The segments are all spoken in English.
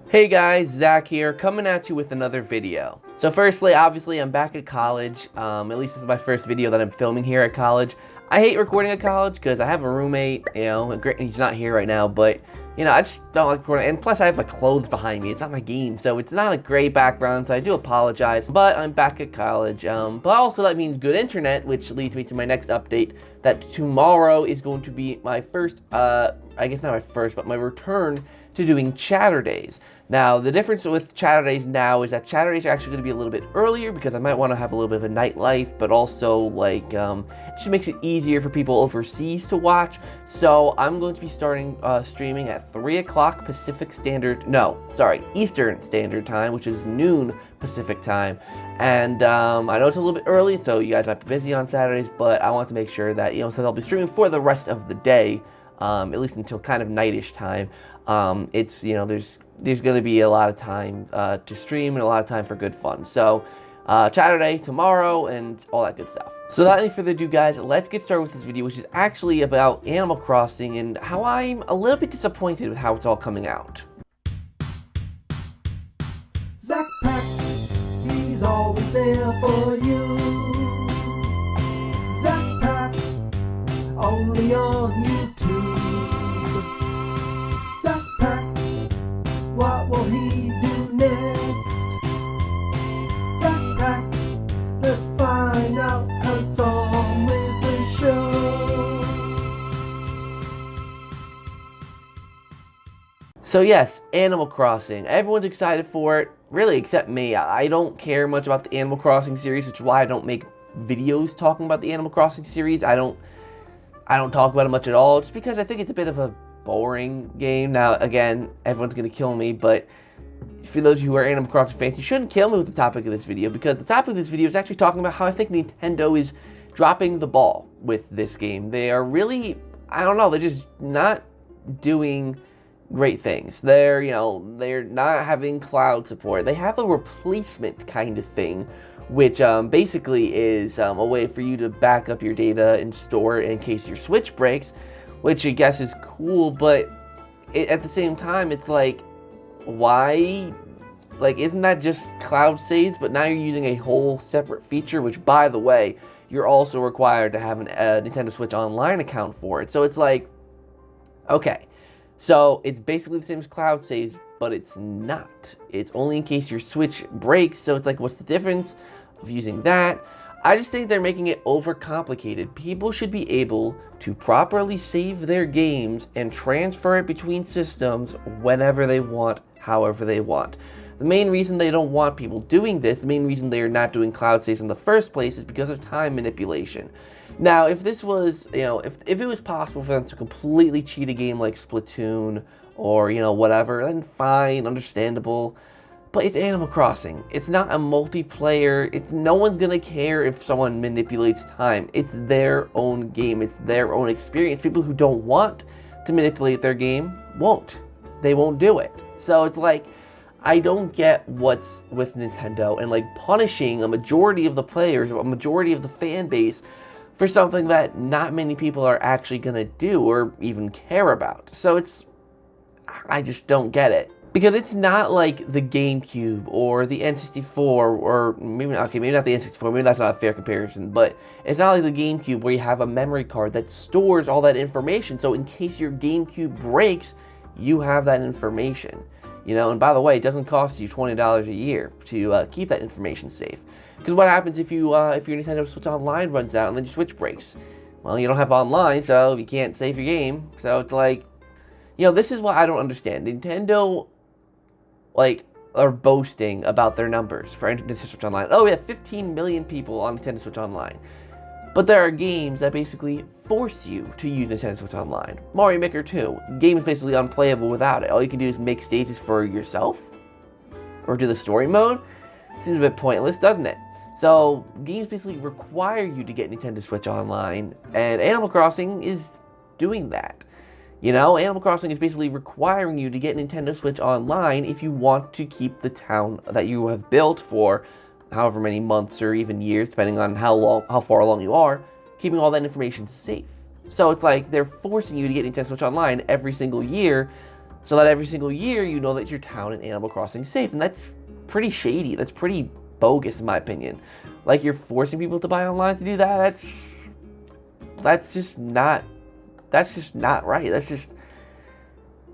Hey guys, Zach here, coming at you with another video. So firstly, obviously I'm back at college, at least this is my first video that I'm filming here at college. I hate recording at college because I have a roommate, he's not here right now, but, I just don't like recording, and plus I have my clothes behind me, it's not my game, so it's not a great background, so I do apologize, but I'm back at college, but also that means good internet, which leads me to my next update, that tomorrow is going to be my first, I guess not my first, but my return to doing chatter days. Now, the difference with chatter days now is that chatter days are actually going to be a little bit earlier because I might want to have a little bit of a nightlife, but also, it just makes it easier for people overseas to watch. So, I'm going to be starting streaming at 3 o'clock Eastern Standard Time, which is noon Pacific Time. And I know it's a little bit early, so you guys might be busy on Saturdays, but I want to make sure that, since I'll be streaming for the rest of the day, at least until kind of nightish time, it's, there's going to be a lot of time to stream and a lot of time for good fun. So, Saturday, tomorrow, and all that good stuff. So without any further ado, guys, let's get started with this video, which is actually about Animal Crossing and how I'm a little bit disappointed with how it's all coming out. ZakPak, he's always there for you. ZakPak, only on YouTube. What will he do next? ZakPak, let's find out, 'cause it's on with the show. So yes, Animal Crossing. Everyone's excited for it, really except me. I don't care much about the Animal Crossing series, which is why I don't make videos talking about the Animal Crossing series. I don't talk about it much at all, just because I think it's a bit of a boring game. Now, again, everyone's gonna kill me, but for those of you who are Animal Crossing fans, you shouldn't kill me with the topic of this video, because the topic of this video is actually talking about how I think Nintendo is dropping the ball with this game. They are really, I don't know, they're just not doing great things. They're not having cloud support. They have a replacement kind of thing, which basically is a way for you to back up your data and store it in case your Switch breaks, which I guess is cool, but at the same time, it's like, why? Isn't that just cloud saves? But now you're using a whole separate feature, which, by the way, you're also required to have a Nintendo Switch Online account for it. So it's like, okay, so it's basically the same as cloud saves, but it's not. It's only in case your Switch breaks, so it's like, what's the difference of using that? I just think they're making it overcomplicated. People should be able to properly save their games and transfer it between systems whenever they want, however they want. The main reason they don't want people doing this, the main reason they are not doing cloud saves in the first place, is because of time manipulation. Now, if this was, if it was possible for them to completely cheat a game like Splatoon or, whatever, then fine, understandable. But it's Animal Crossing. It's not a multiplayer. No one's gonna care if someone manipulates time. It's their own game. It's their own experience. People who don't want to manipulate their game won't. They won't do it. So it's like, I don't get what's with Nintendo and punishing a majority of the players, a majority of the fan base for something that not many people are actually gonna do or even care about. So I just don't get it. Because it's not like the GameCube or the N64 or maybe not the N64, maybe that's not a fair comparison, but it's not like the GameCube where you have a memory card that stores all that information, so in case your GameCube breaks, you have that information. And by the way, it doesn't cost you $20 a year to keep that information safe. Because what happens if your Nintendo Switch Online runs out and then your Switch breaks? Well, you don't have online, so you can't save your game. So it's like, this is what I don't understand. Nintendo are boasting about their numbers for Nintendo Switch Online. Oh, we have 15 million people on Nintendo Switch Online. But there are games that basically force you to use Nintendo Switch Online. Mario Maker 2, game is basically unplayable without it. All you can do is make stages for yourself, or do the story mode. Seems a bit pointless, doesn't it? So, games basically require you to get Nintendo Switch Online, and Animal Crossing is doing that. Animal Crossing is basically requiring you to get Nintendo Switch Online if you want to keep the town that you have built for however many months or even years, depending on how far along you are, keeping all that information safe. So it's like they're forcing you to get Nintendo Switch Online every single year so that every single year you know that your town in Animal Crossing is safe. And that's pretty shady. That's pretty bogus in my opinion. Like, you're forcing people to buy online to do that. That's just not right.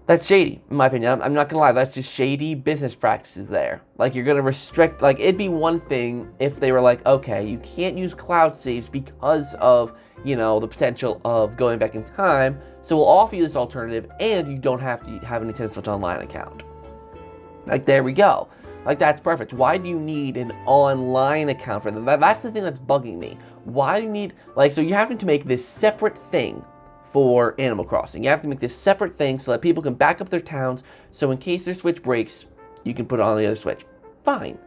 That's shady, in my opinion. I'm not gonna lie, that's just shady business practices there. Like, you're gonna restrict, like, it'd be one thing if they were like, okay, you can't use cloud saves because of, you know, the potential of going back in time, so we'll offer you this alternative, and you don't have to have a Nintendo Switch Online account. Like, there we go. Like, that's perfect. Why do you need an online account for them? That's the thing that's bugging me. Why do you need, like, so you're having to make this separate thing for Animal Crossing. You have to make this separate thing so that people can back up their towns, so in case their Switch breaks, you can put it on the other Switch. Fine.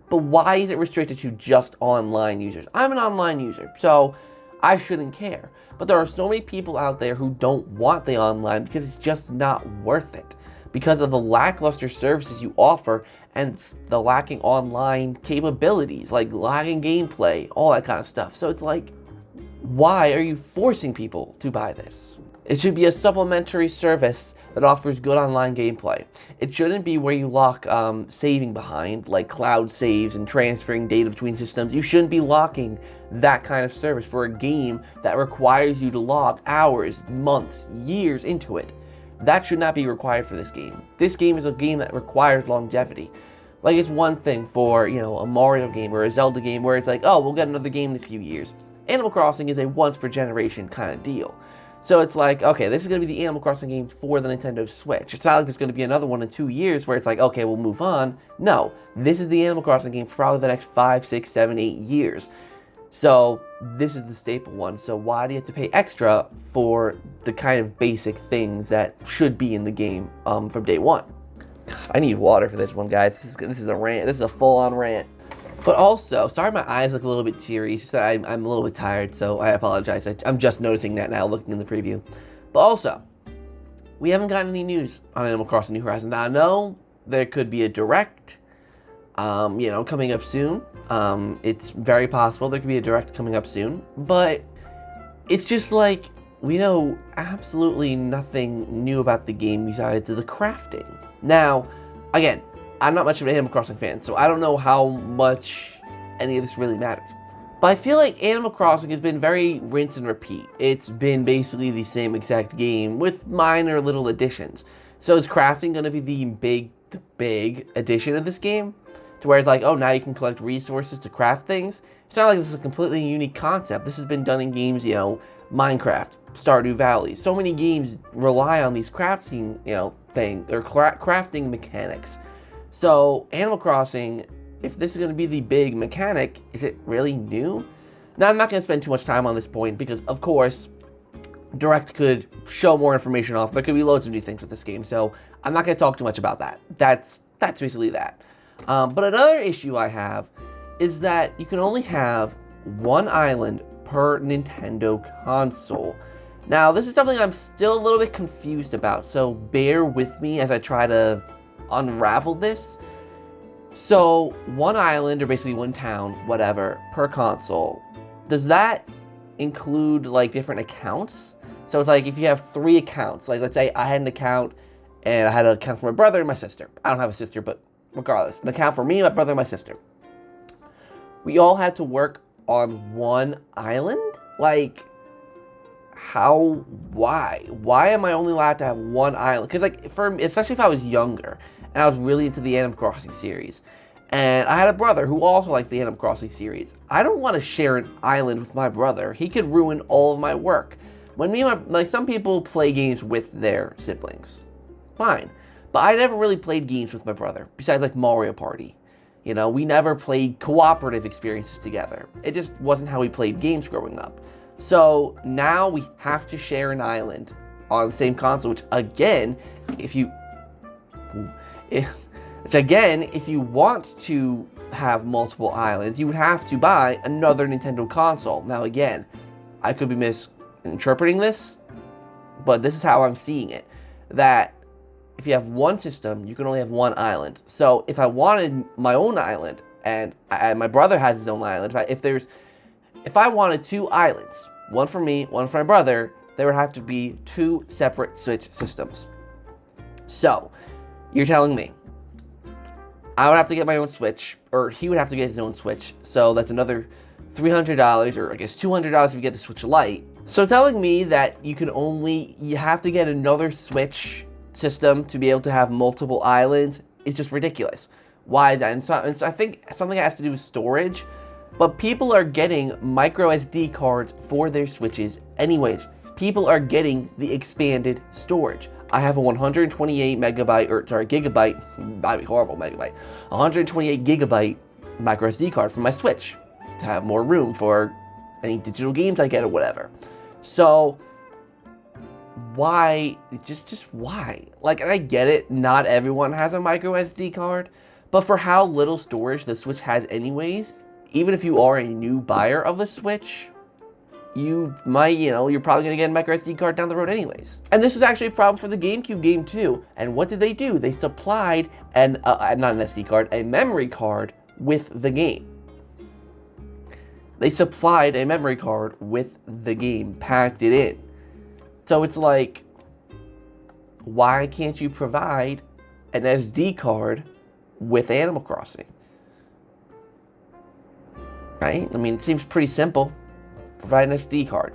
But why is it restricted to just online users? I'm an online user, so I shouldn't care. But there are so many people out there who don't want the online because it's just not worth it. Because of the lackluster services you offer and the lacking online capabilities, like lagging gameplay, all that kind of stuff. So it's like, why are you forcing people to buy this? It should be a supplementary service that offers good online gameplay. It shouldn't be where you lock saving behind, like cloud saves and transferring data between systems. You shouldn't be locking that kind of service for a game that requires you to log hours, months, years into it. That should not be required for this game. This game is a game that requires longevity. Like, it's one thing for, you know, a Mario game or a Zelda game where it's like, oh, we'll get another game in a few years. Animal Crossing is a once-per-generation kind of deal. So it's like, okay, this is going to be the Animal Crossing game for the Nintendo Switch. It's not like there's going to be another one in 2 years where it's like, okay, we'll move on. No, this is the Animal Crossing game for probably the next 5, 6, 7, 8 years. So this is the staple one. So why do you have to pay extra for the kind of basic things that should be in the game from day one? I need water for this one, guys. This is a rant. This is a full-on rant. But also, sorry my eyes look a little bit teary. It's just that I'm a little bit tired, so I apologize. I'm just noticing that now, looking in the preview. But also, we haven't gotten any news on Animal Crossing New Horizons. Now, I know there could be a direct, you know, coming up soon. It's very possible there could be a direct coming up soon. But it's just like, we know absolutely nothing new about the game besides the crafting. Now, again, I'm not much of an Animal Crossing fan, so I don't know how much any of this really matters. But I feel like Animal Crossing has been very rinse and repeat. It's been basically the same exact game with minor little additions. So is crafting going to be the big addition of this game? To where it's like, oh, now you can collect resources to craft things? It's not like this is a completely unique concept. This has been done in games, you know, Minecraft, Stardew Valley. So many games rely on these crafting, you know, crafting mechanics. So, Animal Crossing, if this is going to be the big mechanic, is it really new? Now, I'm not going to spend too much time on this point because, of course, Direct could show more information off. There could be loads of new things with this game, so I'm not going to talk too much about that. That's basically that. But another issue I have is that you can only have one island per Nintendo console. Now, this is something I'm still a little bit confused about, so bear with me as I try to unravel this. So, one island, or basically one town, whatever, per console. Does that include, like, different accounts? So it's like, if you have 3 accounts, like, let's say I had an account, and I had an account for my brother and my sister. I don't have a sister, but regardless. An account for me, my brother, and my sister. We all had to work on one island? Like, how? Why? Why am I only allowed to have one island? Because, like, especially if I was younger, and I was really into the Animal Crossing series, and I had a brother who also liked the Animal Crossing series. I don't want to share an island with my brother. He could ruin all of my work. When me and like, some people play games with their siblings. Fine. But I never really played games with my brother, besides, like, Mario Party. You know, we never played cooperative experiences together. It just wasn't how we played games growing up. So, now we have to share an island on the same console, which, again, if you want to have multiple islands, you would have to buy another Nintendo console. Now, again, I could be misinterpreting this, but this is how I'm seeing it. That if you have one system, you can only have one island. So if I wanted my own island, and my brother has his own island, if I wanted 2 islands, one for me, one for my brother, there would have to be 2 separate Switch systems. So, you're telling me I would have to get my own Switch, or he would have to get his own Switch, so that's another $300, or I guess $200 if you get the Switch Lite. So telling me that you have to get another Switch system to be able to have multiple islands is just ridiculous. Why is that? And so I think something has to do with storage, but people are getting micro SD cards for their Switches anyways. People are getting the expanded storage. I have a 128 megabyte, or sorry, gigabyte, that'd be horrible, megabyte, 128 gigabyte micro SD card for my Switch to have more room for any digital games I get or whatever. So, why, just why? Like, and I get it, not everyone has a micro SD card, but for how little storage the Switch has anyways, even if you are a new buyer of the Switch, you might, you're probably going to get a micro SD card down the road anyways. And this was actually a problem for the GameCube game too. And what did they do? They supplied not an SD card, a memory card with the game. They supplied a memory card with the game, packed it in. So it's like, why can't you provide an SD card with Animal Crossing? Right? I mean, it seems pretty simple. Provide an SD card.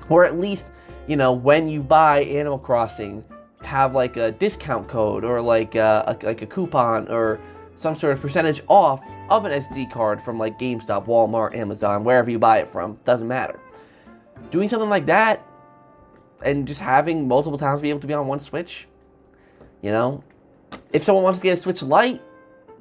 Or at least, when you buy Animal Crossing, have like a discount code or like a coupon or some sort of percentage off of an SD card from like GameStop, Walmart, Amazon, wherever you buy it from, doesn't matter. Doing something like that and just having multiple times be able to be on one Switch, if someone wants to get a Switch Lite,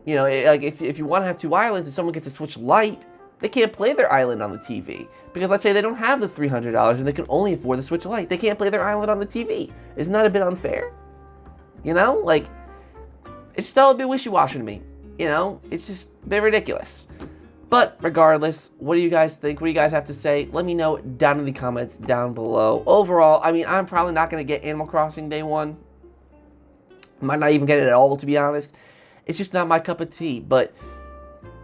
like if you want to have two islands and someone gets a Switch Lite, they can't play their island on the TV. Because let's say they don't have the $300 and they can only afford the Switch Lite. They can't play their island on the TV. Isn't that a bit unfair? Like, it's still a bit wishy-washy to me. It's just a bit ridiculous. But regardless, what do you guys think? What do you guys have to say? Let me know down in the comments down below. Overall, I mean, I'm probably not going to get Animal Crossing day one. Might not even get it at all, to be honest. It's just not my cup of tea. But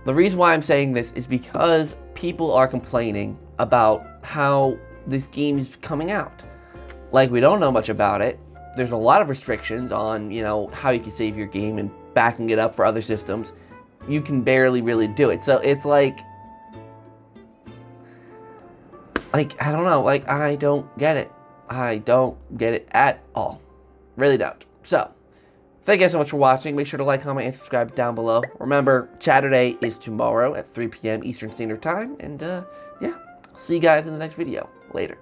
the reason why I'm saying this is because people are complaining about how this game is coming out. Like, we don't know much about it. There's a lot of restrictions on, how you can save your game and backing it up for other systems. You can barely really do it. So it's like, I don't know. Like, I don't get it. I don't get it at all. Really don't. So, thank you guys so much for watching. Make sure to like, comment, and subscribe down below. Remember, Chatterday is tomorrow at 3 p.m. Eastern Standard Time. And, yeah, I'll see you guys in the next video. Later.